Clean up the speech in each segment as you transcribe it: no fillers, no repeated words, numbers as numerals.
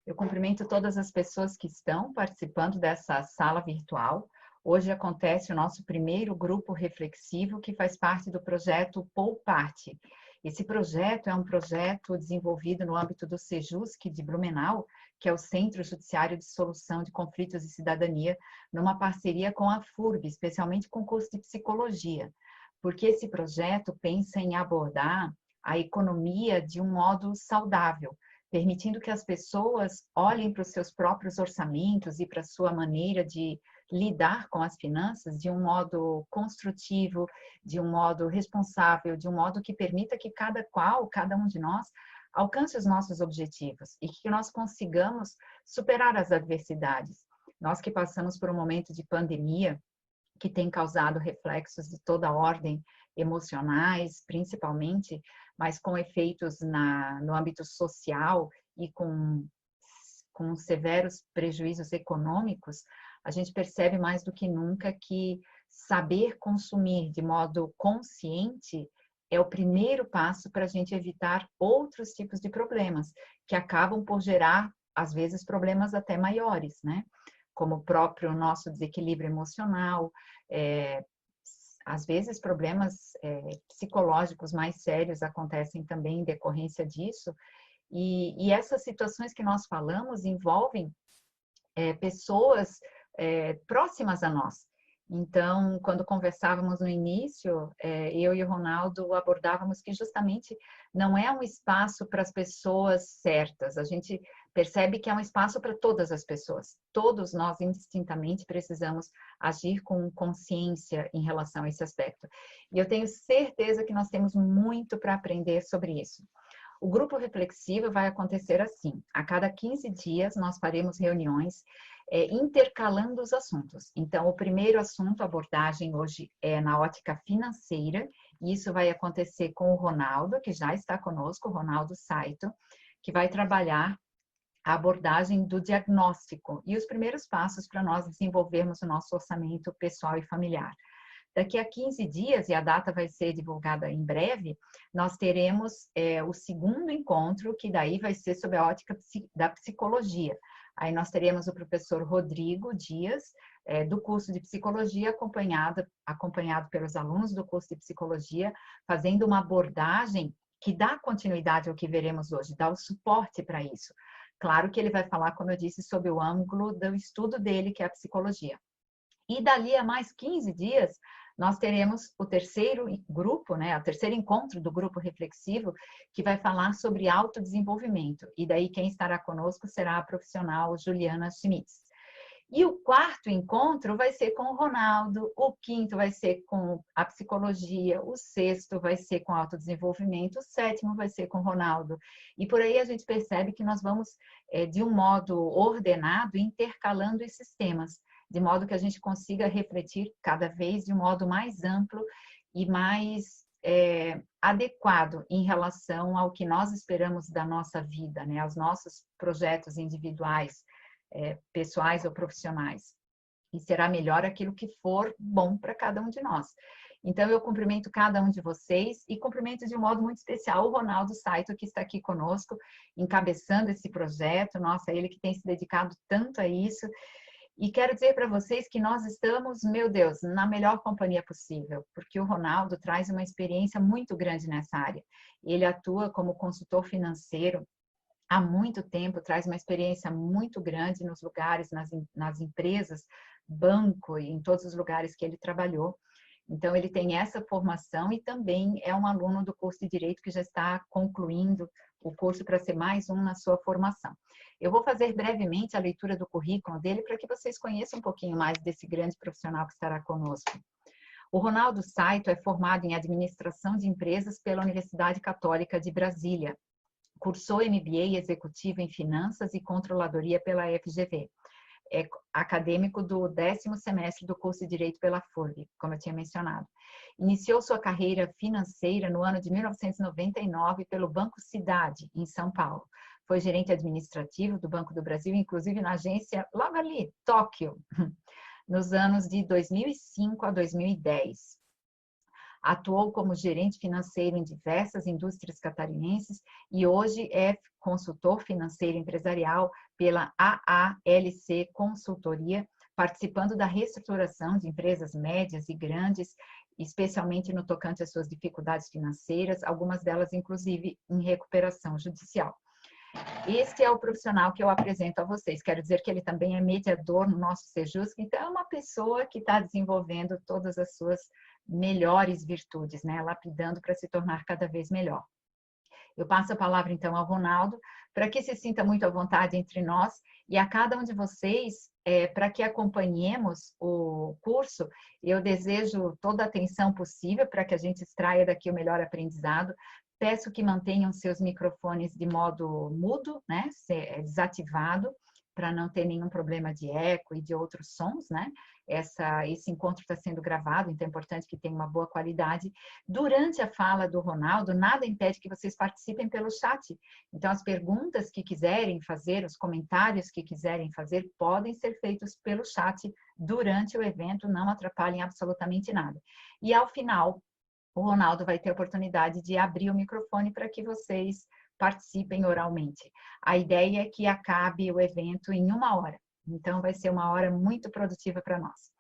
Eu cumprimento todas as pessoas que estão participando dessa sala virtual. Hoje acontece o nosso primeiro grupo reflexivo, que faz parte do projeto Pouparte. Esse projeto é um projeto desenvolvido no âmbito do Sejusc de Blumenau, que é o Centro Judiciário de Solução de Conflitos e Cidadania, numa parceria com a FURB, especialmente com o curso de Psicologia, porque esse projeto pensa em abordar a economia de um modo saudável, permitindo que as pessoas olhem para os seus próprios orçamentos e para a sua maneira de lidar com as finanças de um modo construtivo, de um modo responsável, de um modo que permita que cada um de nós, alcance os nossos objetivos e que nós consigamos superar as adversidades. Nós que passamos por um momento de pandemia, que tem causado reflexos de toda ordem emocionais, principalmente, mas com efeitos no âmbito social e com severos prejuízos econômicos, a gente percebe mais do que nunca que saber consumir de modo consciente é o primeiro passo para a gente evitar outros tipos de problemas, que acabam por gerar, às vezes, problemas até maiores, né? Como o próprio nosso desequilíbrio emocional, às vezes problemas psicológicos mais sérios acontecem também em decorrência disso, e essas situações que nós falamos envolvem pessoas próximas a nós. Então, quando conversávamos no início, eu e o Ronaldo abordávamos que justamente não é um espaço para as pessoas certas, a gente percebe que é um espaço para todas as pessoas. Todos nós, indistintamente, precisamos agir com consciência em relação a esse aspecto. E eu tenho certeza que nós temos muito para aprender sobre isso. O grupo reflexivo vai acontecer assim: a cada 15 dias nós faremos reuniões intercalando os assuntos. Então, o primeiro assunto, a abordagem hoje é na ótica financeira, e isso vai acontecer com o Ronaldo, que já está conosco, o Ronaldo Saito, que vai trabalhar a abordagem do diagnóstico e os primeiros passos para nós desenvolvermos o nosso orçamento pessoal e familiar. Daqui a 15 dias, e a data vai ser divulgada em breve, nós teremos o segundo encontro, que daí vai ser sob a ótica da psicologia. Aí nós teremos o professor Rodrigo Dias, do curso de psicologia, acompanhado pelos alunos do curso de psicologia, fazendo uma abordagem que dá continuidade ao que veremos hoje, dá o suporte para isso. Claro que ele vai falar, como eu disse, sob o ângulo do estudo dele, que é a psicologia. E dali a mais 15 dias, nós teremos o terceiro grupo, né, o terceiro encontro do grupo reflexivo, que vai falar sobre autodesenvolvimento. E daí quem estará conosco será a profissional Juliana Schmitz. E o quarto encontro vai ser com o Ronaldo, o quinto vai ser com a psicologia, o sexto vai ser com autodesenvolvimento, o sétimo vai ser com o Ronaldo. E por aí a gente percebe que nós vamos, de um modo ordenado, intercalando esses temas, de modo que a gente consiga refletir cada vez de um modo mais amplo e mais adequado em relação ao que nós esperamos da nossa vida, né? Aos nossos projetos individuais, pessoais ou profissionais. E será melhor aquilo que for bom para cada um de nós. Então, eu cumprimento cada um de vocês e cumprimento de um modo muito especial o Ronaldo Saito, que está aqui conosco, encabeçando esse projeto. Nossa, ele que tem se dedicado tanto a isso. E quero dizer para vocês que nós estamos, meu Deus, na melhor companhia possível, porque o Ronaldo traz uma experiência muito grande nessa área. Ele atua como consultor financeiro há muito tempo, traz uma experiência muito grande nos lugares, nas empresas, banco e em todos os lugares que ele trabalhou. Então, ele tem essa formação e também é um aluno do curso de Direito que já está concluindo o curso para ser mais um na sua formação. Eu vou fazer brevemente a leitura do currículo dele para que vocês conheçam um pouquinho mais desse grande profissional que estará conosco. O Ronaldo Saito é formado em Administração de Empresas pela Universidade Católica de Brasília. Cursou MBA Executivo em Finanças e Controladoria pela FGV. É acadêmico do 10º semestre do curso de Direito pela FURB, como eu tinha mencionado. Iniciou sua carreira financeira no ano de 1999 pelo Banco Cidade, em São Paulo. Foi gerente administrativo do Banco do Brasil, inclusive na agência logo ali, Tóquio, nos anos de 2005 a 2010. atuou como gerente financeiro em diversas indústrias catarinenses e hoje é consultor financeiro empresarial pela AALC Consultoria, participando da reestruturação de empresas médias e grandes, especialmente no tocante às suas dificuldades financeiras, algumas delas, inclusive, em recuperação judicial. Esse é o profissional que eu apresento a vocês. Quero dizer que ele também é mediador no nosso Sejusc, então é uma pessoa que está desenvolvendo todas as suas melhores virtudes, né? Lapidando para se tornar cada vez melhor. Eu passo a palavra, então, ao Ronaldo, para que se sinta muito à vontade entre nós e a cada um de vocês, para que acompanhemos o curso, eu desejo toda a atenção possível para que a gente extraia daqui o melhor aprendizado. Peço que mantenham seus microfones de modo mudo, né, desativado, para não ter nenhum problema de eco e de outros sons, né? Esse encontro está sendo gravado, então é importante que tenha uma boa qualidade. Durante a fala do Ronaldo, nada impede que vocês participem pelo chat. Então, as perguntas que quiserem fazer, os comentários que quiserem fazer, podem ser feitos pelo chat durante o evento, não atrapalhem absolutamente nada. E ao final, o Ronaldo vai ter a oportunidade de abrir o microfone para que vocês participem oralmente. A ideia é que acabe o evento em 1 hora. Então, vai ser uma hora muito produtiva para nós.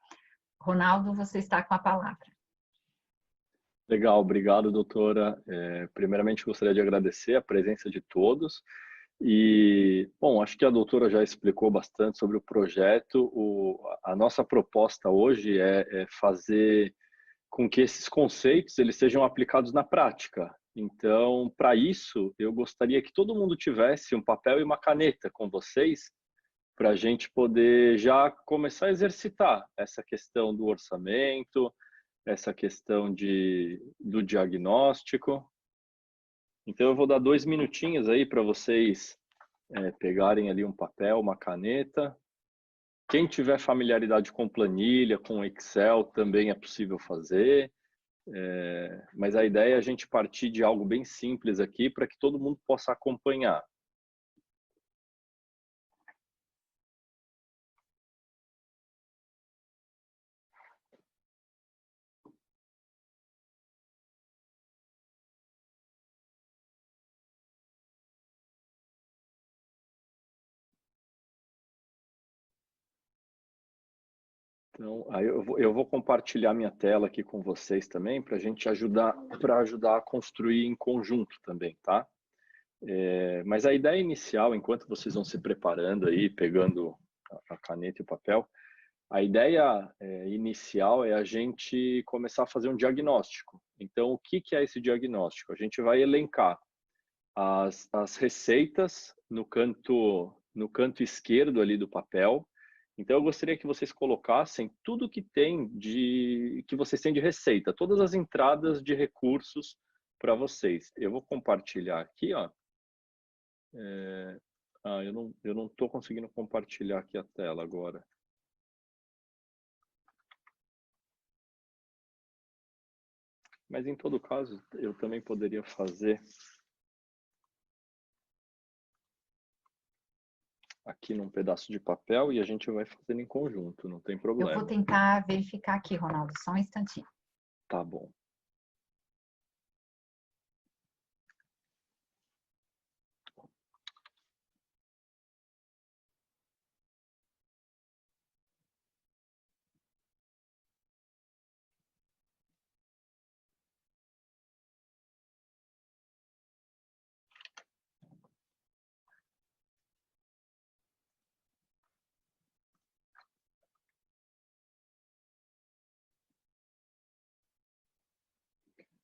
Ronaldo, você está com a palavra. Legal, obrigado, doutora. Primeiramente, gostaria de agradecer a presença de todos. E, bom, acho que a doutora já explicou bastante sobre o projeto. A nossa proposta hoje é fazer com que esses conceitos eles sejam aplicados na prática. Então, para isso, eu gostaria que todo mundo tivesse um papel e uma caneta com vocês, para a gente poder já começar a exercitar essa questão do orçamento, essa questão do diagnóstico. Então, eu vou dar 2 minutinhos aí para vocês pegarem ali um papel, uma caneta. Quem tiver familiaridade com planilha, com Excel, também é possível fazer. Mas a ideia é a gente partir de algo bem simples aqui para que todo mundo possa acompanhar. Então, aí eu vou compartilhar minha tela aqui com vocês também, para a gente ajudar a construir em conjunto também, tá? Mas a ideia inicial, enquanto vocês vão se preparando aí, pegando a caneta e o papel, a ideia inicial é a gente começar a fazer um diagnóstico. Então, o que é esse diagnóstico? A gente vai elencar as receitas no canto esquerdo ali do papel. Então, eu gostaria que vocês colocassem tudo que vocês têm de receita, todas as entradas de recursos para vocês. Eu vou compartilhar aqui, ó. Eu não estou conseguindo compartilhar aqui a tela agora. Mas, em todo caso, eu também poderia fazer aqui num pedaço de papel e a gente vai fazendo em conjunto, não tem problema. Eu vou tentar verificar aqui, Ronaldo, só um instantinho. Tá bom.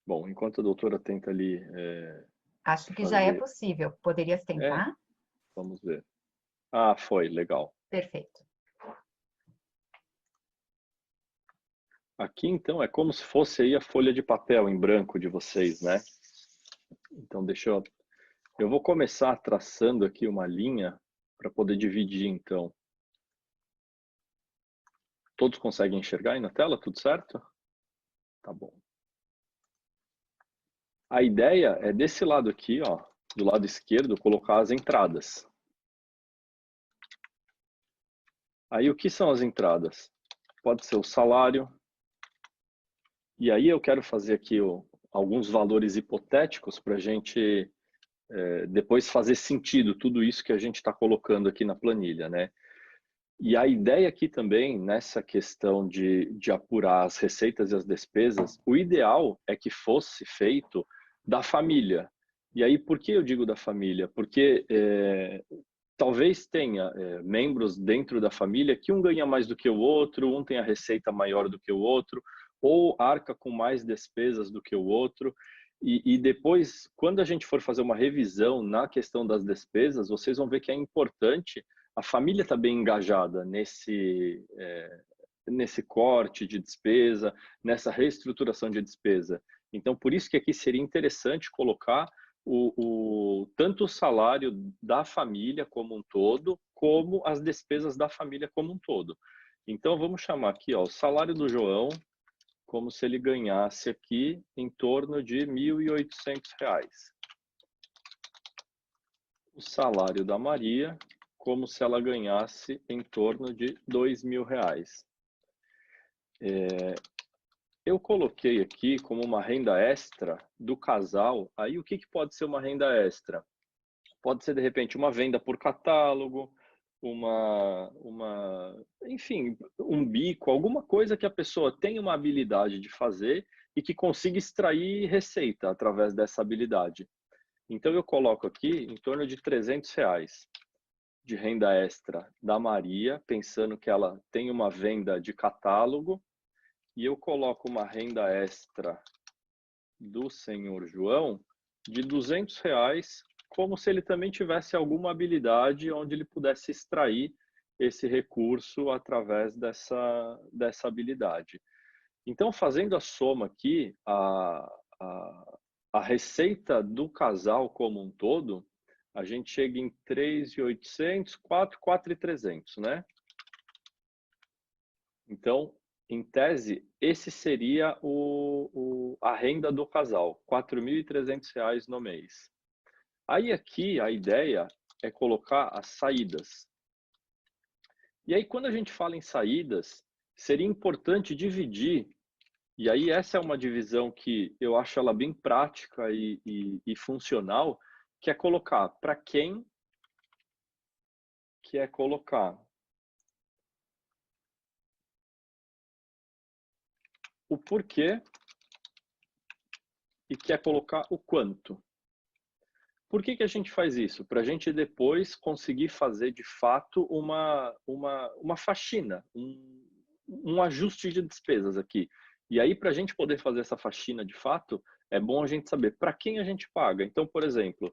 Bom, enquanto a doutora tenta ali... Acho que já é possível. Poderias tentar? Vamos ver. Ah, foi, legal. Perfeito. Aqui, então, é como se fosse aí a folha de papel em branco de vocês, né? Então, eu vou começar traçando aqui uma linha para poder dividir, então. Todos conseguem enxergar aí na tela? Tudo certo? Tá bom. A ideia é desse lado aqui, ó, do lado esquerdo, colocar as entradas. Aí, o que são as entradas? Pode ser o salário, E aí eu quero fazer aqui alguns valores hipotéticos para a gente depois fazer sentido tudo isso que a gente está colocando aqui na planilha, né? E a ideia aqui também, nessa questão de apurar as receitas e as despesas, o ideal é que fosse feito da família. E aí, por que eu digo da família? Porque talvez tenha membros dentro da família que um ganha mais do que o outro, um tem a receita maior do que o outro, ou arca com mais despesas do que o outro. E depois, quando a gente for fazer uma revisão na questão das despesas, vocês vão ver que é importante a família estar bem engajada nesse corte de despesa, nessa reestruturação de despesa. Então, por isso que aqui seria interessante colocar tanto o salário da família como um todo, como as despesas da família como um todo. Então, vamos chamar aqui o salário do João como se ele ganhasse aqui em torno de R$ 1.800. O salário da Maria como se ela ganhasse em torno de R$ 2.000. Eu coloquei aqui como uma renda extra do casal. Aí o que pode ser uma renda extra? Pode ser, de repente, uma venda por catálogo, enfim, um bico, alguma coisa que a pessoa tenha uma habilidade de fazer e que consiga extrair receita através dessa habilidade. Então, eu coloco aqui em torno de R$ 300 de renda extra da Maria, pensando que ela tem uma venda de catálogo, e eu coloco uma renda extra do senhor João de R$ 200, como se ele também tivesse alguma habilidade onde ele pudesse extrair esse recurso através dessa habilidade. Então, fazendo a soma aqui, a receita do casal como um todo, a gente chega em 3.800, 4.300, né? Então, em tese, esse seria a renda do casal, R$ 4.300 no mês. Aí aqui a ideia é colocar as saídas. E aí quando a gente fala em saídas, seria importante dividir, e aí essa é uma divisão que eu acho ela bem prática e funcional, que é colocar para quem que é colocar o porquê e quer colocar o quanto. Por que a gente faz isso? Para a gente depois conseguir fazer de fato uma faxina, um ajuste de despesas aqui. E aí, para a gente poder fazer essa faxina de fato, é bom a gente saber para quem a gente paga. Então, por exemplo,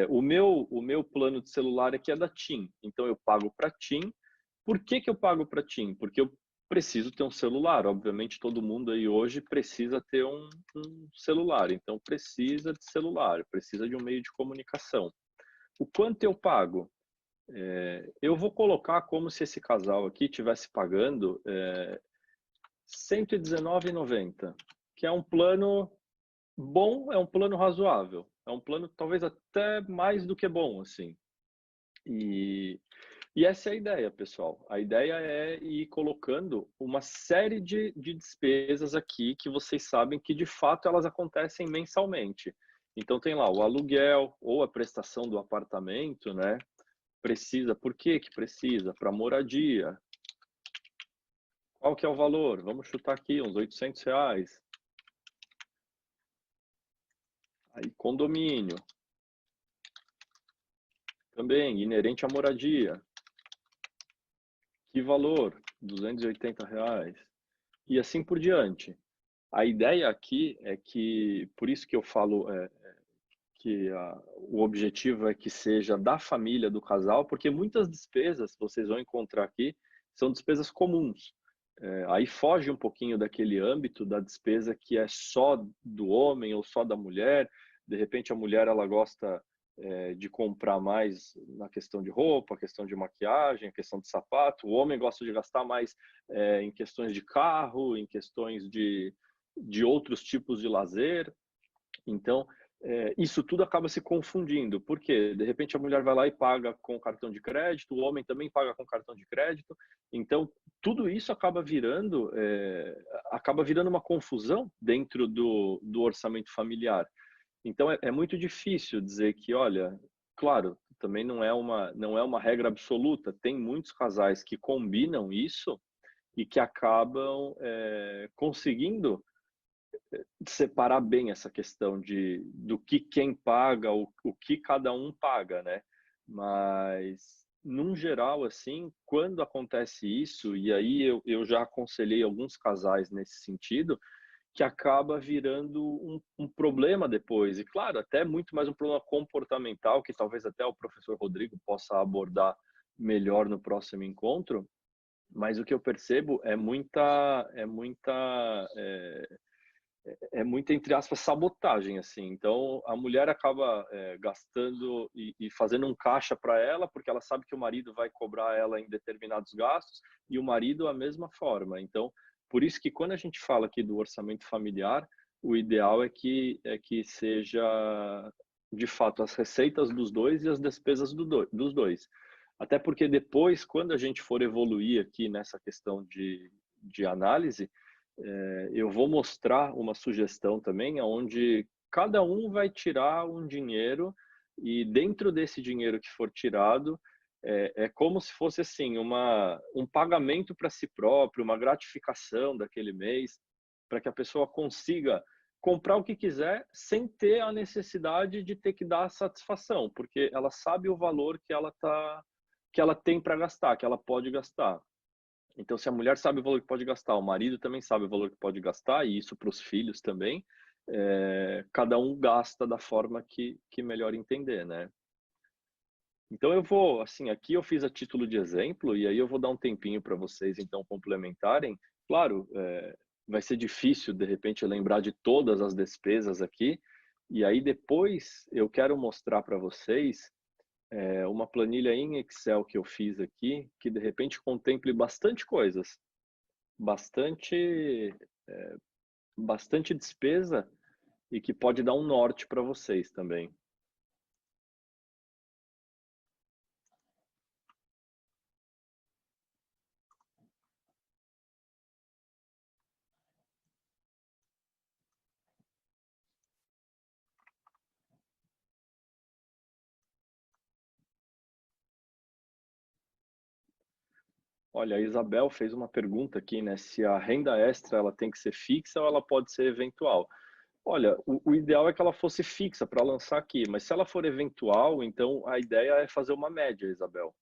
o meu plano de celular aqui é da TIM, então eu pago para TIM. Por que eu pago para TIM? Porque eu preciso ter um celular. Obviamente, todo mundo aí hoje precisa ter um celular. Então, precisa de celular, precisa de um meio de comunicação. O quanto eu pago? Eu vou colocar como se esse casal aqui estivesse pagando R$ 119,90, que é um plano bom, é um plano razoável. É um plano talvez até mais do que bom, assim. E essa é a ideia, pessoal. A ideia é ir colocando uma série de despesas aqui que vocês sabem que, de fato, elas acontecem mensalmente. Então, tem lá o aluguel ou a prestação do apartamento, né? Precisa, por que precisa? Para moradia. Qual que é o valor? Vamos chutar aqui, uns R$ 800. Aí, condomínio. Também, inerente à moradia. Que valor? R$ 280. E assim por diante. A ideia aqui é que, por isso que eu falo que o objetivo é que seja da família, do casal, porque muitas despesas vocês vão encontrar aqui são despesas comuns. Aí foge um pouquinho daquele âmbito da despesa que é só do homem ou só da mulher. De repente a mulher ela gosta de comprar mais na questão de roupa, questão de maquiagem, questão de sapato. O homem gosta de gastar mais em questões de carro, em questões de outros tipos de lazer. Então, isso tudo acaba se confundindo. Por quê? De repente a mulher vai lá e paga com cartão de crédito, o homem também paga com cartão de crédito. Então, tudo isso acaba virando uma confusão dentro do orçamento familiar. Então, é muito difícil dizer que, olha, claro, também não é uma regra absoluta. Tem muitos casais que combinam isso e que acabam conseguindo separar bem essa questão do que quem paga, o que cada um paga, né? Mas, num geral, assim, quando acontece isso, e aí eu já aconselhei alguns casais nesse sentido, que acaba virando um problema depois. E, claro, até muito mais um problema comportamental, que talvez até o professor Rodrigo possa abordar melhor no próximo encontro, mas o que eu percebo muita, entre aspas, sabotagem, assim. Então, a mulher acaba gastando e fazendo um caixa para ela, porque ela sabe que o marido vai cobrar ela em determinados gastos, e o marido a mesma forma. Então, por isso que quando a gente fala aqui do orçamento familiar, o ideal é que seja, de fato, as receitas dos dois e as despesas dos dois. Até porque depois, quando a gente for evoluir aqui nessa questão de análise, eu vou mostrar uma sugestão também, onde cada um vai tirar um dinheiro e dentro desse dinheiro que for tirado, é como se fosse assim, um pagamento para si próprio, uma gratificação daquele mês, para que a pessoa consiga comprar o que quiser sem ter a necessidade de ter que dar satisfação, porque ela sabe o valor que ela tem para gastar, que ela pode gastar. Então, se a mulher sabe o valor que pode gastar, o marido também sabe o valor que pode gastar, e isso para os filhos também, cada um gasta da forma que melhor entender, né? Então, eu vou, assim, aqui eu fiz a título de exemplo, e aí eu vou dar um tempinho para vocês, então, complementarem. Claro, vai ser difícil, de repente, lembrar de todas as despesas aqui, e aí depois eu quero mostrar para vocês uma planilha em Excel que eu fiz aqui, que de repente contemple bastante coisas, bastante, bastante despesa e que pode dar um norte para vocês também. Olha, a Isabel fez uma pergunta aqui, né? Se a renda extra ela tem que ser fixa ou ela pode ser eventual. Olha, o ideal é que ela fosse fixa para lançar aqui, mas se ela for eventual, então a ideia é fazer uma média, Isabel.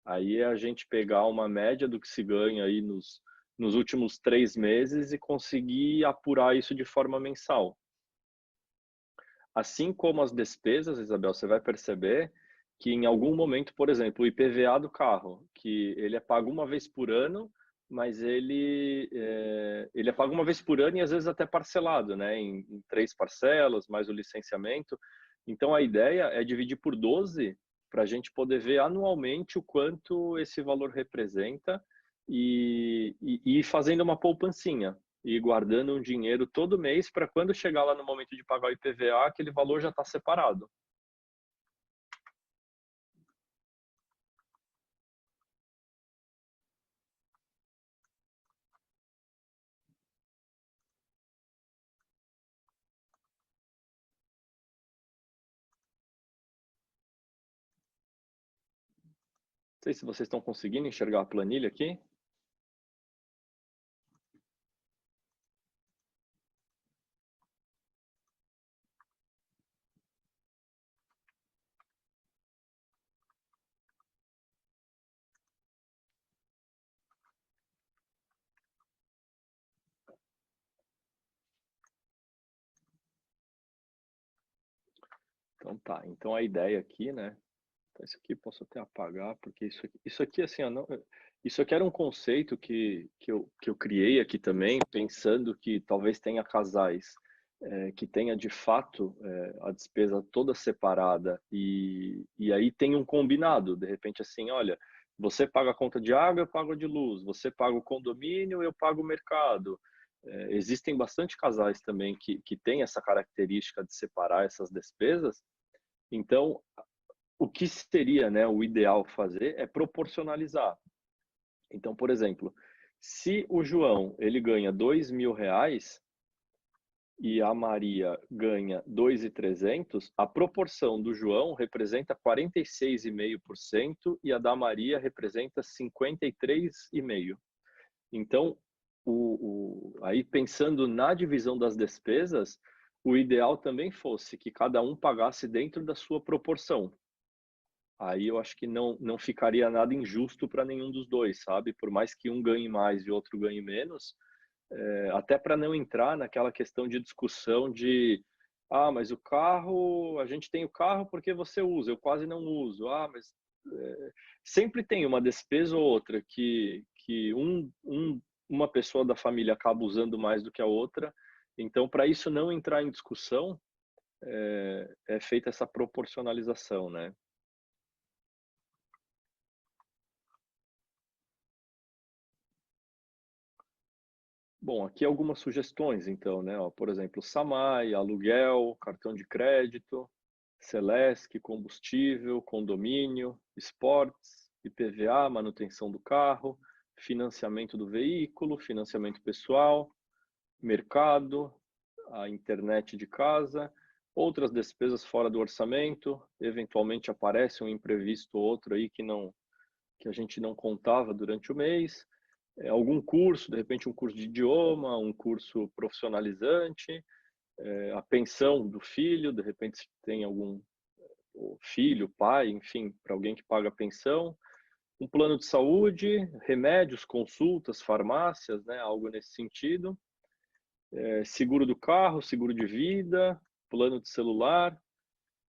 Aí é a gente pegar uma média do que se ganha aí nos últimos 3 meses e conseguir apurar isso de forma mensal. Assim como as despesas, Isabel, você vai perceber que em algum momento, por exemplo, o IPVA do carro, que ele é pago uma vez por ano, mas ele é pago uma vez por ano e às vezes até parcelado, né, em 3 parcelas, mais o licenciamento. Então a ideia é dividir por 12 para a gente poder ver anualmente o quanto esse valor representa e ir fazendo uma poupancinha e guardando um dinheiro todo mês para quando chegar lá no momento de pagar o IPVA, aquele valor já está separado. Não sei se vocês estão conseguindo enxergar a planilha aqui. Então tá, então a ideia aqui, né? Então isso aqui posso até apagar, porque isso aqui assim, isso aqui era um conceito que eu criei aqui também, pensando que talvez tenha casais que tenha de fato a despesa toda separada e aí tem um combinado, de repente assim, olha, você paga a conta de água, eu pago a de luz, você paga o condomínio, eu pago o mercado. existem bastante casais também que têm essa característica de separar essas despesas. Então, o que seria, né, o ideal fazer é proporcionalizar. Então, por exemplo, se o João ele ganha R$ 2.000 e a Maria ganha 2.300, a proporção do João representa 46,5% e a da Maria representa 53,5%. Então, aí pensando na divisão das despesas, o ideal também fosse que cada um pagasse dentro da sua proporção. Aí eu acho que não ficaria nada injusto para nenhum dos dois, sabe? Por mais que um ganhe mais e o outro ganhe menos, até para não entrar naquela questão de discussão de mas o carro, a gente tem o carro porque você usa, eu quase não uso. Mas sempre tem uma despesa ou outra que uma pessoa da família acaba usando mais do que a outra. Então, para isso não entrar em discussão, é feita essa proporcionalização, né? Bom, aqui algumas sugestões, então, né? Ó, por exemplo, Samay, aluguel, cartão de crédito, Celesc, combustível, condomínio, esportes, IPVA, manutenção do carro, financiamento do veículo, financiamento pessoal, mercado, a internet de casa, outras despesas fora do orçamento, eventualmente aparece um imprevisto ou outro aí que a gente não contava durante o mês, algum curso, de repente um curso de idioma, um curso profissionalizante, a pensão do filho, de repente se tem algum filho, pai, enfim, para alguém que paga a pensão, um plano de saúde, remédios, consultas, farmácias, né, algo nesse sentido, seguro do carro, seguro de vida, plano de celular.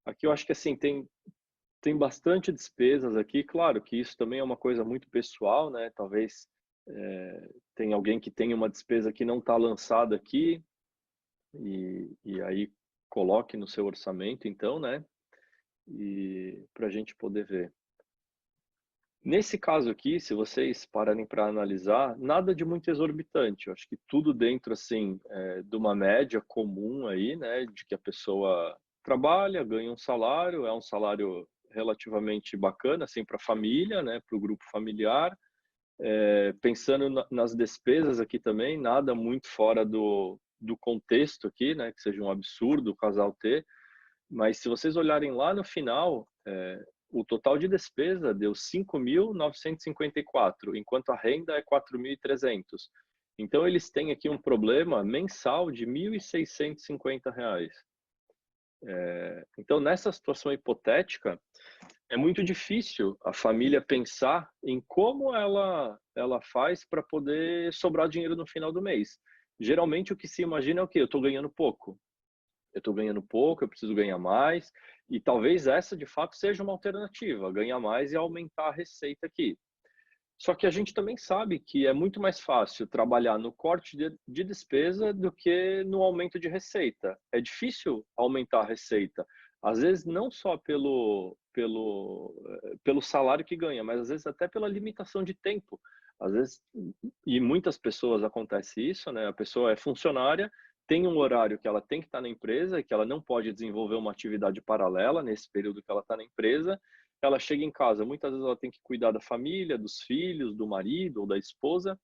Aqui eu acho que assim tem bastante despesas aqui, claro que isso também é uma coisa muito pessoal, né? Talvez tem alguém que tem uma despesa que não está lançada aqui e aí coloque no seu orçamento, então, né? E para a gente poder ver. Nesse caso aqui, se vocês pararem para analisar, nada de muito exorbitante. Eu acho que tudo dentro assim de uma média comum aí, né? De que a pessoa trabalha, ganha um salário relativamente bacana assim para a família, né? Para o grupo familiar. Pensando nas despesas aqui também, nada muito fora do contexto aqui, né? Que seja um absurdo o casal ter. Mas se vocês olharem lá no final, o total de despesa deu 5.954, enquanto a renda é 4.300. Então eles têm aqui um problema mensal de R$ 1.650. Então nessa situação hipotética, é muito difícil a família pensar em como ela faz para poder sobrar dinheiro no final do mês. Geralmente o que se imagina é o quê? Eu estou ganhando pouco. Eu preciso ganhar mais, e talvez essa de fato seja uma alternativa, ganhar mais e aumentar a receita aqui. Só que a gente também sabe que é muito mais fácil trabalhar no corte de despesa do que no aumento de receita. É difícil aumentar a receita, às vezes não só pelo salário que ganha, mas às vezes até pela limitação de tempo. Às vezes, e muitas pessoas acontece isso, né? A pessoa é funcionária, tem um horário que ela tem que estar na empresa e que ela não pode desenvolver uma atividade paralela nesse período que ela está na empresa. Ela chega em casa, muitas vezes ela tem que cuidar da família, dos filhos, do marido ou da esposa,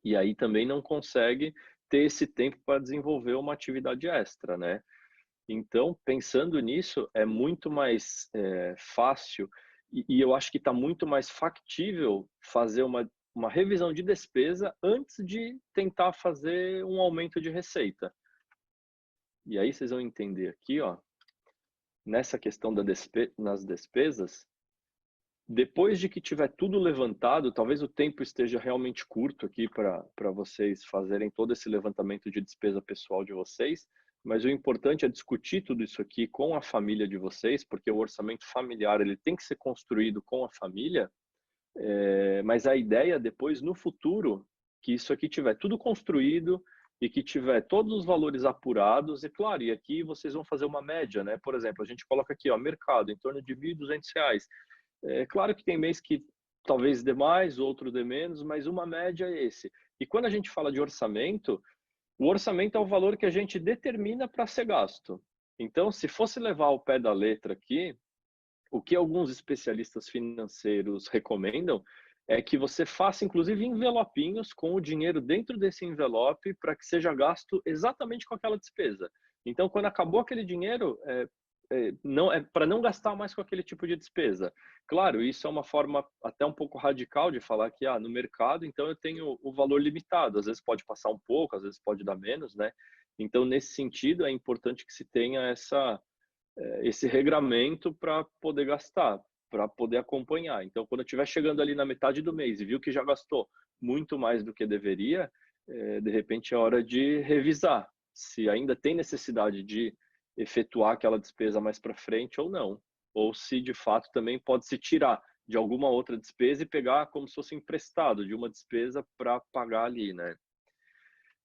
e aí também não consegue ter esse tempo para desenvolver uma atividade extra, né? Então, pensando nisso, é muito mais fácil e eu acho que está muito mais factível fazer uma revisão de despesa antes de tentar fazer um aumento de receita. E aí vocês vão entender aqui, ó, nessa questão nas despesas, depois de que tiver tudo levantado, talvez o tempo esteja realmente curto aqui para vocês fazerem todo esse levantamento de despesa pessoal de vocês, mas o importante é discutir tudo isso aqui com a família de vocês, porque o orçamento familiar ele tem que ser construído com a família, mas a ideia depois, no futuro, que isso aqui tiver tudo construído e que tiver todos os valores apurados, e claro, e aqui vocês vão fazer uma média, né? Por exemplo, a gente coloca aqui, ó, mercado, em torno de R$ 1.200. Claro que tem mês que talvez dê mais, outro dê menos, mas uma média é esse. E quando a gente fala de orçamento, O orçamento é o valor que a gente determina para ser gasto. Então, se fosse levar ao pé da letra aqui, o que alguns especialistas financeiros recomendam é que você faça, inclusive, envelopinhos com o dinheiro dentro desse envelope para que seja gasto exatamente com aquela despesa. Então, quando acabou aquele dinheiro, não é para não gastar mais com aquele tipo de despesa. Claro, isso é uma forma até um pouco radical de falar que no mercado, então eu tenho o valor limitado. Às vezes pode passar um pouco, às vezes pode dar menos, né? Então, nesse sentido, é importante que se tenha esse regramento para poder gastar, para poder acompanhar. Então, quando eu estiver chegando ali na metade do mês e viu que já gastou muito mais do que deveria, de repente é hora de revisar se ainda tem necessidade de efetuar aquela despesa mais para frente ou não, ou se de fato também pode se tirar de alguma outra despesa e pegar como se fosse emprestado de uma despesa para pagar ali, né?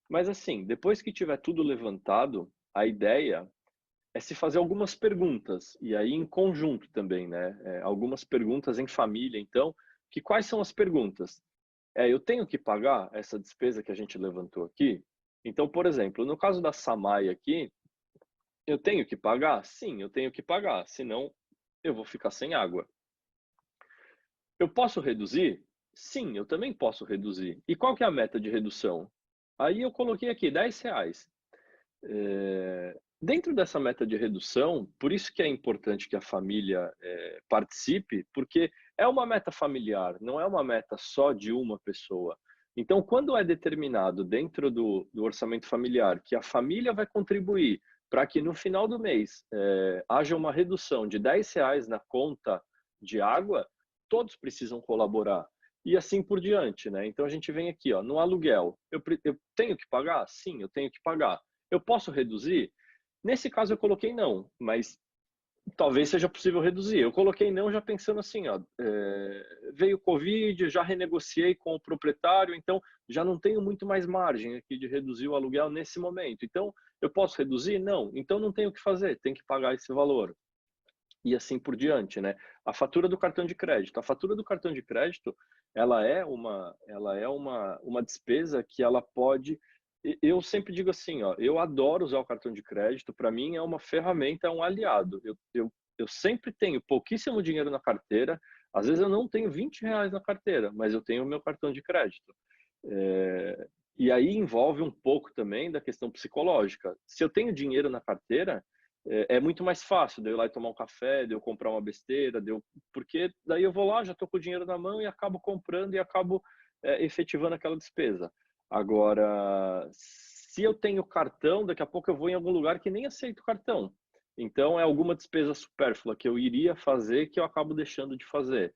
Mas assim, depois que tiver tudo levantado, a ideia é se fazer algumas perguntas, e aí em conjunto também, né? Algumas perguntas em família, então, que quais são as perguntas? Eu tenho que pagar essa despesa que a gente levantou aqui? Então, por exemplo, no caso da Samai aqui, eu tenho que pagar? Sim, eu tenho que pagar, senão eu vou ficar sem água. Eu posso reduzir? Sim, eu também posso reduzir. E qual que é a meta de redução? Aí eu coloquei aqui R$ 10. Dentro dessa meta de redução, por isso que é importante que a família participe, porque é uma meta familiar, não é uma meta só de uma pessoa. Então, quando é determinado dentro do orçamento familiar que a família vai contribuir para que no final do mês haja uma redução de R$ 10 na conta de água, todos precisam colaborar. E assim por diante, né? Então a gente vem aqui, no aluguel. Eu tenho que pagar? Sim, eu tenho que pagar. Eu posso reduzir? Nesse caso eu coloquei não, mas talvez seja possível reduzir. Eu coloquei não já pensando assim, veio o Covid, já renegociei com o proprietário, então já não tenho muito mais margem aqui de reduzir o aluguel nesse momento. Então, eu posso reduzir? Não. Então não tenho o que fazer, tem que pagar esse valor. E assim por diante, né? A fatura do cartão de crédito. A fatura do cartão de crédito, ela é uma despesa que ela pode. Eu sempre digo assim, eu adoro usar o cartão de crédito. Para mim é uma ferramenta, é um aliado. Eu sempre tenho pouquíssimo dinheiro na carteira. Às vezes eu não tenho R$ 20 na carteira, mas eu tenho o meu cartão de crédito. E aí envolve um pouco também da questão psicológica. Se eu tenho dinheiro na carteira, é muito mais fácil de eu ir lá e tomar um café, de eu comprar uma besteira, porque daí eu vou lá, já estou com o dinheiro na mão e acabo comprando e acabo efetivando aquela despesa. Agora, se eu tenho cartão, daqui a pouco eu vou em algum lugar que nem aceito cartão. Então, é alguma despesa supérflua que eu iria fazer que eu acabo deixando de fazer.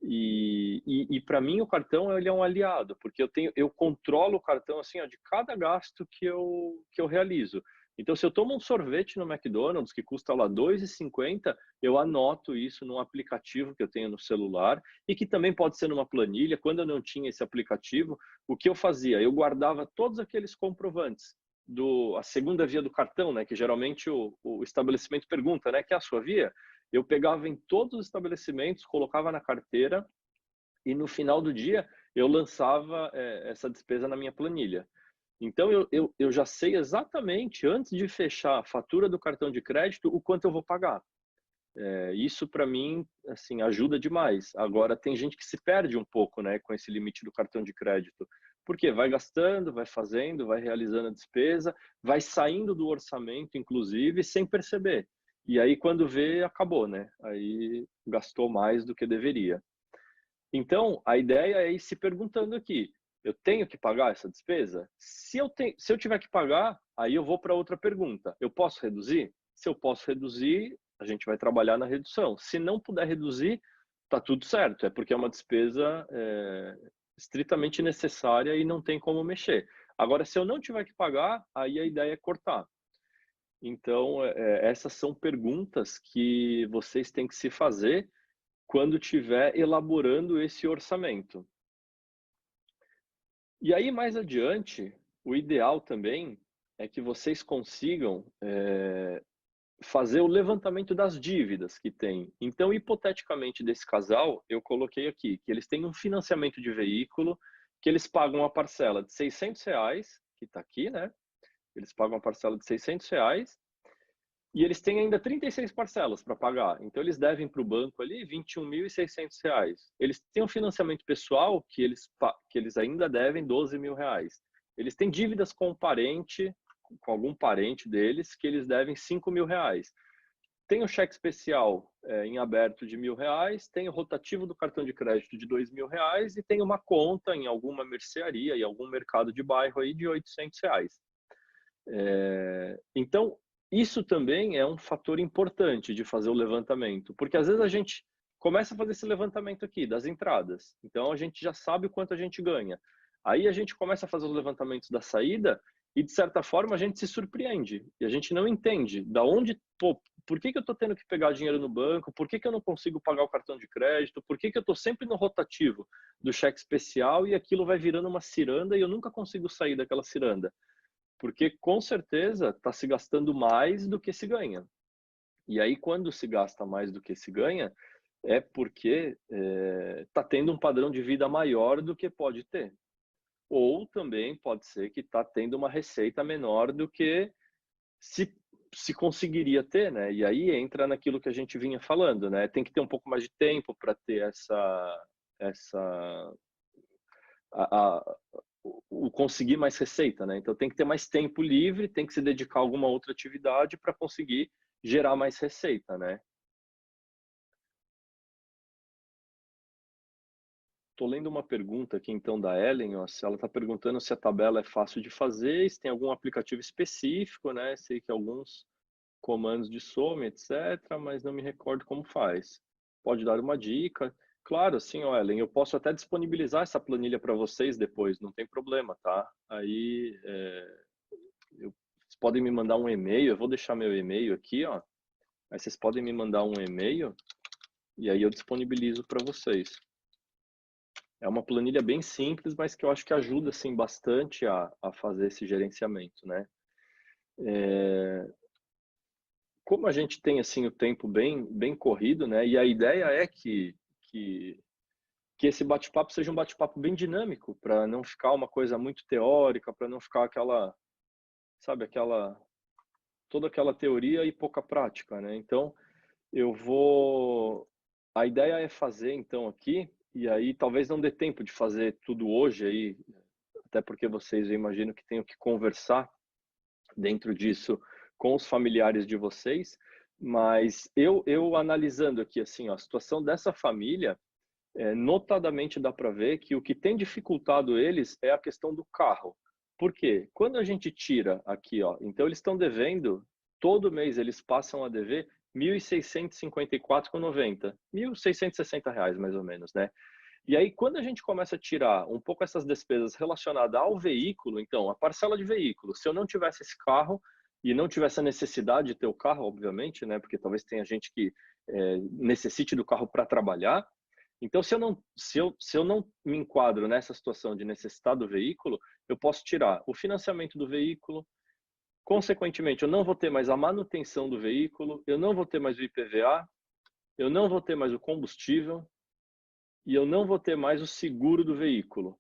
E para mim o cartão ele é um aliado, porque eu controlo o cartão assim, de cada gasto que eu realizo. Então, se eu tomo um sorvete no McDonald's que custa lá R$ 2,50, eu anoto isso num aplicativo que eu tenho no celular e que também pode ser numa planilha. Quando eu não tinha esse aplicativo, o que eu fazia? Eu guardava todos aqueles comprovantes a segunda via do cartão, né? Que geralmente o estabelecimento pergunta, né? Que é a sua via? Eu pegava em todos os estabelecimentos, colocava na carteira e no final do dia eu lançava essa despesa na minha planilha. Então eu já sei exatamente, antes de fechar a fatura do cartão de crédito, o quanto eu vou pagar. Isso para mim assim ajuda demais. Agora tem gente que se perde um pouco, né, com esse limite do cartão de crédito, porque vai gastando, vai fazendo, vai realizando a despesa, vai saindo do orçamento, inclusive, sem perceber. E aí quando vê, acabou, né? Aí gastou mais do que deveria. Então, a ideia é ir se perguntando aqui, eu tenho que pagar essa despesa? Se eu tiver que pagar, aí eu vou para outra pergunta. Eu posso reduzir? Se eu posso reduzir, a gente vai trabalhar na redução. Se não puder reduzir, tá tudo certo. É porque é uma despesa estritamente necessária e não tem como mexer. Agora, se eu não tiver que pagar, aí a ideia é cortar. Então, essas são perguntas que vocês têm que se fazer quando estiver elaborando esse orçamento. E aí, mais adiante, o ideal também é que vocês consigam fazer o levantamento das dívidas que tem. Então, hipoteticamente, desse casal, eu coloquei aqui que eles têm um financiamento de veículo, que eles pagam uma parcela de R$ 600, que está aqui, né? Eles pagam a parcela de R$ 600 e eles têm ainda 36 parcelas para pagar. Então, eles devem para o banco ali R$ 21.600. Eles têm um financiamento pessoal que eles ainda devem R$ 12.000. Eles têm dívidas com um parente, com algum parente deles, que eles devem R$ 5.000. Tem o cheque especial em aberto de R$ 1.000, tem o rotativo do cartão de crédito de R$ 2.000 e tem uma conta em alguma mercearia, em algum mercado de bairro aí de R$ 800. Então, isso também é um fator importante de fazer o levantamento, porque às vezes a gente começa a fazer esse levantamento aqui das entradas, então a gente já sabe o quanto a gente ganha. Aí a gente começa a fazer os levantamentos da saída e, de certa forma, a gente se surpreende e a gente não entende da onde, por que eu estou tendo que pegar dinheiro no banco, por que eu não consigo pagar o cartão de crédito, por que eu estou sempre no rotativo do cheque especial e aquilo vai virando uma ciranda e eu nunca consigo sair daquela ciranda. Porque, com certeza, está se gastando mais do que se ganha. E aí, quando se gasta mais do que se ganha, é porque está tendo um padrão de vida maior do que pode ter. Ou também pode ser que está tendo uma receita menor do que se conseguiria ter, né? E aí entra naquilo que a gente vinha falando, né? Tem que ter um pouco mais de tempo para ter o conseguir mais receita, né? Então tem que ter mais tempo livre, tem que se dedicar a alguma outra atividade para conseguir gerar mais receita, né? Tô lendo uma pergunta aqui então da Ellen, ó, ela está perguntando se a tabela é fácil de fazer, se tem algum aplicativo específico, né? Sei que alguns comandos de soma, etc, mas não me recordo como faz. Pode dar uma dica? Claro, sim, ó, Ellen, eu posso até disponibilizar essa planilha para vocês depois, não tem problema, tá? Aí vocês podem me mandar um e-mail, eu vou deixar meu e-mail aqui, ó. Aí vocês podem me mandar um e-mail e aí eu disponibilizo para vocês. É uma planilha bem simples, mas que eu acho que ajuda assim bastante a fazer esse gerenciamento, né? Como a gente tem assim o tempo bem corrido, né? E a ideia é que esse bate-papo seja um bate-papo bem dinâmico, para não ficar uma coisa muito teórica, para não ficar aquela, sabe, toda aquela teoria e pouca prática, né? Então, a ideia é fazer então aqui, e aí talvez não dê tempo de fazer tudo hoje aí, até porque vocês, eu imagino que tenham que conversar dentro disso com os familiares de vocês, mas eu analisando aqui assim, ó, a situação dessa família, notadamente dá para ver que o que tem dificultado eles é a questão do carro. Por quê? Quando a gente tira aqui, ó, então eles estão devendo, todo mês eles passam a dever R$ 1.654,90, R$ 1.660 mais ou menos, né? E aí, quando a gente começa a tirar um pouco essas despesas relacionadas ao veículo, então, a parcela de veículo, se eu não tivesse esse carro e não tivesse a necessidade de ter o carro, obviamente, né? Porque talvez tenha gente que necessite do carro para trabalhar. Então, se eu não me enquadro nessa situação de necessitar do veículo, eu posso tirar o financiamento do veículo, consequentemente, eu não vou ter mais a manutenção do veículo, eu não vou ter mais o IPVA, eu não vou ter mais o combustível e eu não vou ter mais o seguro do veículo.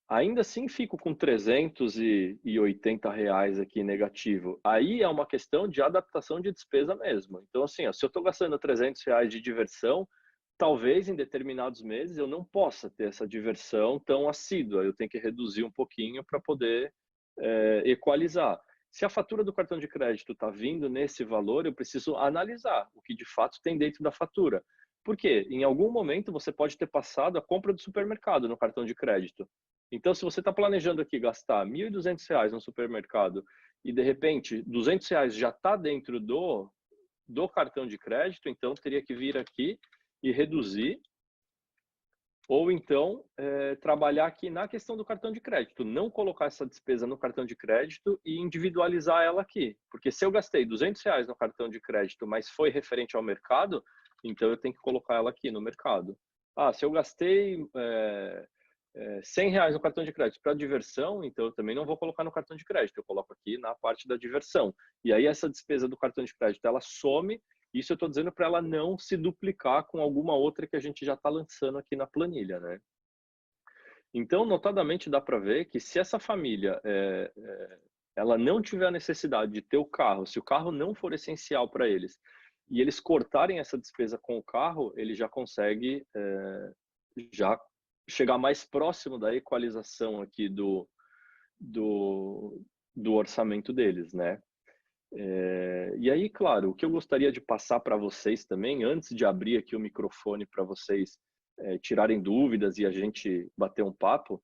Ainda assim, fico com R$ 380 aqui negativo. Aí é uma questão de adaptação de despesa mesmo. Então, assim, ó, se eu estou gastando R$ 300 de diversão, talvez em determinados meses eu não possa ter essa diversão tão assídua. Eu tenho que reduzir um pouquinho para poder equalizar. Se a fatura do cartão de crédito está vindo nesse valor, eu preciso analisar o que de fato tem dentro da fatura. Por quê? Em algum momento você pode ter passado a compra do supermercado no cartão de crédito. Então, se você está planejando aqui gastar R$ 1.200 no supermercado e de repente R$ 200 já está dentro do cartão de crédito, então teria que vir aqui e reduzir, ou então trabalhar aqui na questão do cartão de crédito, não colocar essa despesa no cartão de crédito e individualizar ela aqui, porque se eu gastei R$ 200 no cartão de crédito, mas foi referente ao mercado, então eu tenho que colocar ela aqui no mercado. Se eu gastei R$ 100 no cartão de crédito para diversão, então eu também não vou colocar no cartão de crédito, eu coloco aqui na parte da diversão. E aí essa despesa do cartão de crédito, ela some. Isso eu estou dizendo para ela não se duplicar com alguma outra que a gente já está lançando aqui na planilha, né? Então, notadamente, dá para ver que se essa família ela não tiver a necessidade de ter o carro, se o carro não for essencial para eles, e eles cortarem essa despesa com o carro, ele já consegue já chegar mais próximo da equalização aqui do, do orçamento deles, né? E aí, claro, o que eu gostaria de passar para vocês também, antes de abrir aqui o microfone para vocês tirarem dúvidas e a gente bater um papo,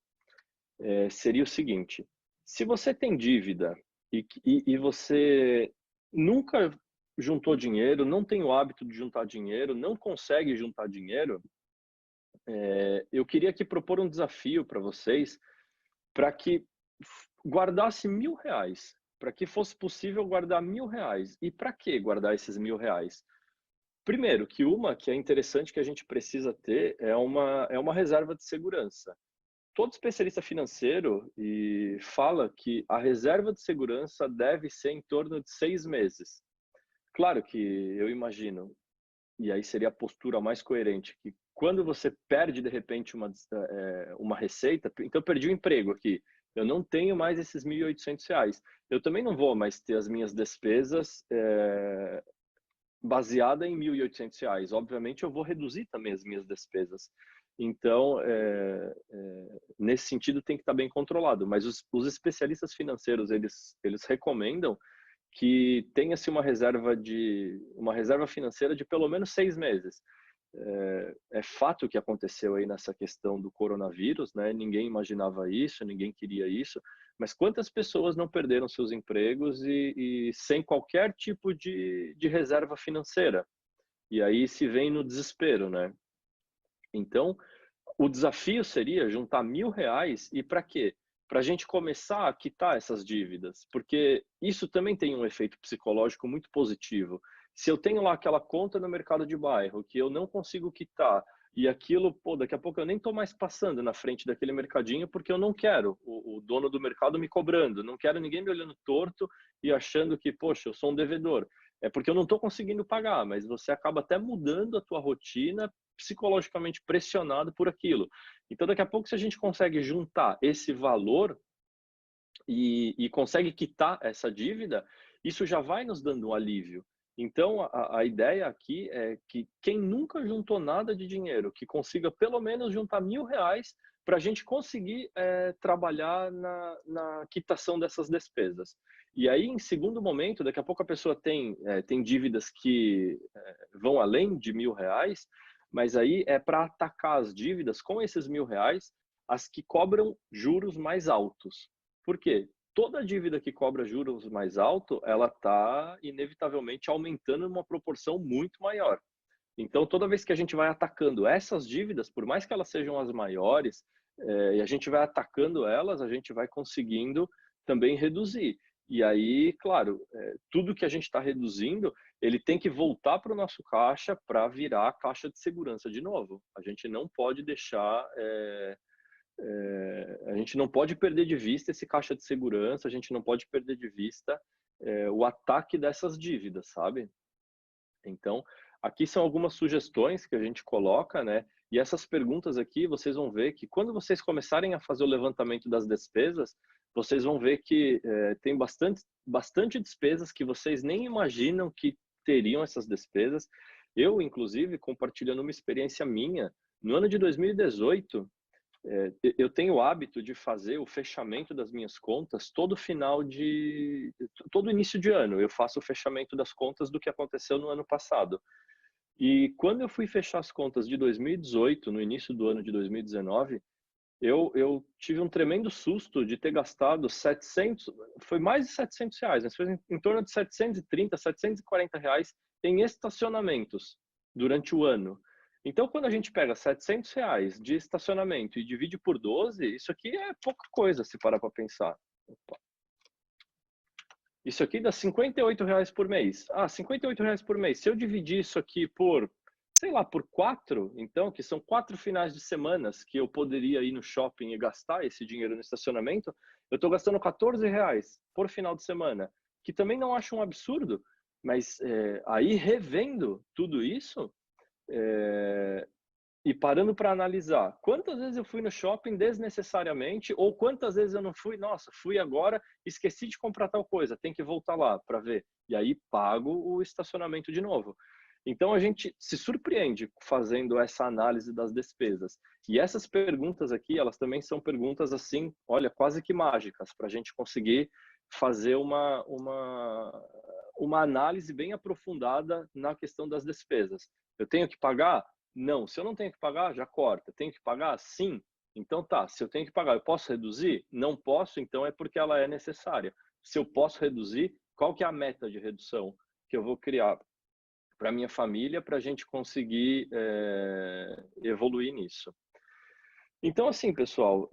seria o seguinte: se você tem dívida e você nunca juntou dinheiro, não tem o hábito de juntar dinheiro, não consegue juntar dinheiro, eu queria aqui propor um desafio para vocês, para que guardasse R$ 1.000, para que fosse possível guardar R$ 1.000. E para que guardar esses R$ 1.000? Primeiro, que é interessante que a gente precisa ter é uma reserva de segurança. Todo especialista financeiro fala que a reserva de segurança deve ser em torno de 6 meses. Claro que eu imagino, e aí seria a postura mais coerente, que quando você perde de repente uma receita, então eu perdi o emprego aqui, eu não tenho mais esses R$ 1.800, eu também não vou mais ter as minhas despesas baseada em R$ 1.800. Obviamente eu vou reduzir também as minhas despesas. Então, nesse sentido tem que estar bem controlado, mas os especialistas financeiros, eles recomendam que tenha-se uma reserva financeira de pelo menos 6 meses. É fato que aconteceu aí nessa questão do coronavírus, né? Ninguém imaginava isso, ninguém queria isso, mas quantas pessoas não perderam seus empregos e sem qualquer tipo de reserva financeira? E aí se vem no desespero, né? Então, o desafio seria juntar R$ 1.000 e para quê? Para a gente começar a quitar essas dívidas, porque isso também tem um efeito psicológico muito positivo. Se eu tenho lá aquela conta no mercado de bairro que eu não consigo quitar e aquilo, pô, daqui a pouco eu nem estou mais passando na frente daquele mercadinho porque eu não quero o dono do mercado me cobrando, não quero ninguém me olhando torto e achando que, poxa, eu sou um devedor. É porque eu não estou conseguindo pagar, mas você acaba até mudando a tua rotina, psicologicamente pressionado por aquilo. Então, daqui a pouco, se a gente consegue juntar esse valor e consegue quitar essa dívida, isso já vai nos dando um alívio. Então, a ideia aqui é que quem nunca juntou nada de dinheiro, que consiga pelo menos juntar R$ 1.000 para a gente conseguir trabalhar na quitação dessas despesas. E aí, em segundo momento, daqui a pouco a pessoa tem dívidas que vão além de R$ 1.000, mas aí é para atacar as dívidas com esses R$ 1.000, as que cobram juros mais altos. Por quê? Toda dívida que cobra juros mais alto, ela está inevitavelmente aumentando em uma proporção muito maior. Então, toda vez que a gente vai atacando essas dívidas, por mais que elas sejam as maiores, e a gente vai atacando elas, a gente vai conseguindo também reduzir. E aí, claro, tudo que a gente está reduzindo, ele tem que voltar para o nosso caixa para virar a caixa de segurança de novo. A gente não pode deixar, a gente não pode perder de vista esse caixa de segurança, a gente não pode perder de vista o ataque dessas dívidas, sabe? Então, aqui são algumas sugestões que a gente coloca, né? E essas perguntas aqui, vocês vão ver que quando vocês começarem a fazer o levantamento das despesas, vocês vão ver que tem bastante despesas que vocês nem imaginam que teriam essas despesas. Eu, inclusive, compartilhando uma experiência minha, no ano de 2018, eu tenho o hábito de fazer o fechamento das minhas contas todo início de ano. Eu faço o fechamento das contas do que aconteceu no ano passado. E quando eu fui fechar as contas de 2018, no início do ano de 2019, eu tive um tremendo susto de ter gastado 700, foi mais de R$ 700, mas foi em torno de 730, R$ 740 em estacionamentos durante o ano. Então, quando a gente pega R$ 700 de estacionamento e divide por 12, isso aqui é pouca coisa, se parar para pensar. Opa. Isso aqui dá R$ 58 por mês. Ah, R$ 58 por mês. Se eu dividir isso aqui por, sei lá, por 4, então, que são 4 finais de semanas que eu poderia ir no shopping e gastar esse dinheiro no estacionamento, eu estou gastando R$ 14 por final de semana, que também não acho um absurdo, mas aí revendo tudo isso, e parando para analisar, quantas vezes eu fui no shopping desnecessariamente, ou quantas vezes eu não fui, nossa, fui agora, esqueci de comprar tal coisa, tem que voltar lá para ver. E aí pago o estacionamento de novo. Então a gente se surpreende fazendo essa análise das despesas. E essas perguntas aqui, elas também são perguntas assim, olha, quase que mágicas, para a gente conseguir fazer uma análise bem aprofundada na questão das despesas. Eu tenho que pagar? Não. Se eu não tenho que pagar, já corta. Tenho que pagar? Sim. Então tá, se eu tenho que pagar, eu posso reduzir? Não posso, então é porque ela é necessária. Se eu posso reduzir, qual que é a meta de redução que eu vou criar para minha família para a gente conseguir evoluir nisso? Então assim, pessoal,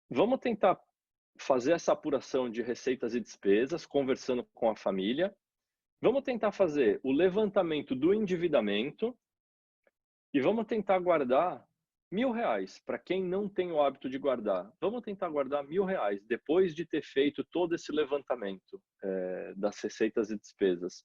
vamos tentar fazer essa apuração de receitas e despesas, conversando com a família. Vamos tentar fazer o levantamento do endividamento e vamos tentar guardar R$ 1.000 para quem não tem o hábito de guardar. Vamos tentar guardar R$ 1.000 depois de ter feito todo esse levantamento das receitas e despesas.